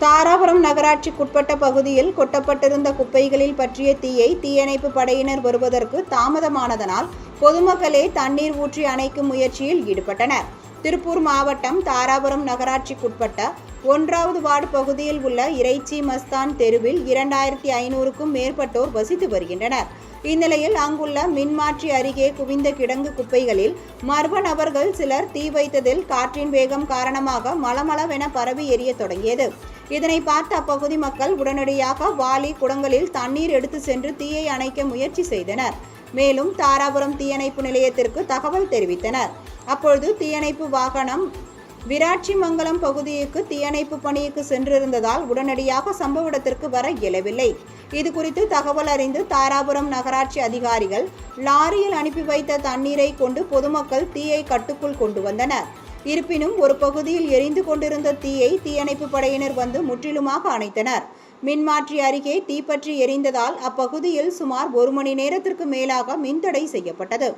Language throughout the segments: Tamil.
தாராபுரம் நகராட்சிக்குட்பட்ட பகுதியில் கொட்டப்பட்டிருந்த குப்பைகளில் பற்றிய தீயை தீயணைப்பு படையினர் வருவதற்கு தாமதமானதனால் பொதுமக்களே தண்ணீர் ஊற்றி அணைக்கும் முயற்சியில் ஈடுபட்டனர். திருப்பூர் மாவட்டம் தாராபுரம் நகராட்சிக்குட்பட்ட 1வது வார்டு பகுதியில் உள்ள இறைச்சி மஸ்தான் தெருவில் 2500க்கும் மேற்பட்டோர் வசித்து வருகின்றனர். இந்நிலையில் அங்குள்ள மின்மாற்றி அருகே குவிந்த கிடங்கு குப்பைகளில் மர்ம நபர்கள் சிலர் தீ வைத்ததில் காற்றின் வேகம் காரணமாக மளமளவென பரவி எரிய தொடங்கியது. இதனை பார்த்த அப்பகுதி மக்கள் உடனடியாக வாளி குடங்களில் தண்ணீர் எடுத்து சென்று தீயை அணைக்க முயற்சி செய்தனர். மேலும் தாராபுரம் தீயணைப்பு நிலையத்திற்கு தகவல் தெரிவித்தனர். அப்பொழுது தீயணைப்பு வாகனம் விராட்சிமங்கலம் பகுதிக்கு தீயணைப்பு பணிக்கு சென்றிருந்ததால் உடனடியாக சம்பவ இடத்திற்கு வர இயலவில்லை. இதுகுறித்து தகவல் அறிந்து தாராபுரம் நகராட்சி அதிகாரிகள் லாரியில் அனுப்பி வைத்த தண்ணீரை கொண்டு பொதுமக்கள் தீயை கட்டுக்குள் கொண்டு வந்தனர். இருப்பினும் ஒரு பகுதியில் எரிந்து கொண்டிருந்த தீயை தீயணைப்பு படையினர் வந்து முற்றிலுமாக அணைத்தனர். மின்மாற்றி அருகே தீப்பற்றி எரிந்ததால் அப்பகுதியில் சுமார் 1 மணி நேரத்திற்கு மேலாக மின்தடை செய்யப்பட்டது.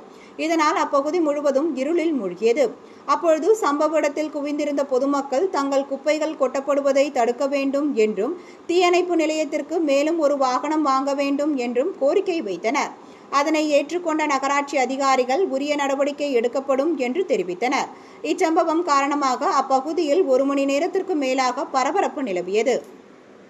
இதனால் அப்பகுதி முழுவதும் இருளில் மூழ்கியது. அப்பொழுது சம்பவ இடத்தில் குவிந்திருந்த பொதுமக்கள் தங்கள் குப்பைகள் கொட்டப்படுவதை தடுக்க வேண்டும் என்றும் தீயணைப்பு நிலையத்திற்கு மேலும் ஒரு வாகனம் வாங்க வேண்டும் என்றும் கோரிக்கை வைத்தனர். அதனை ஏற்றுக்கொண்ட நகராட்சி அதிகாரிகள் உரிய நடவடிக்கை எடுக்கப்படும் என்று தெரிவித்தனர். இச்சம்பவம் காரணமாக அப்பகுதியில் 1 மணி நேரத்திற்கு மேலாக பரபரப்பு நிலவியது.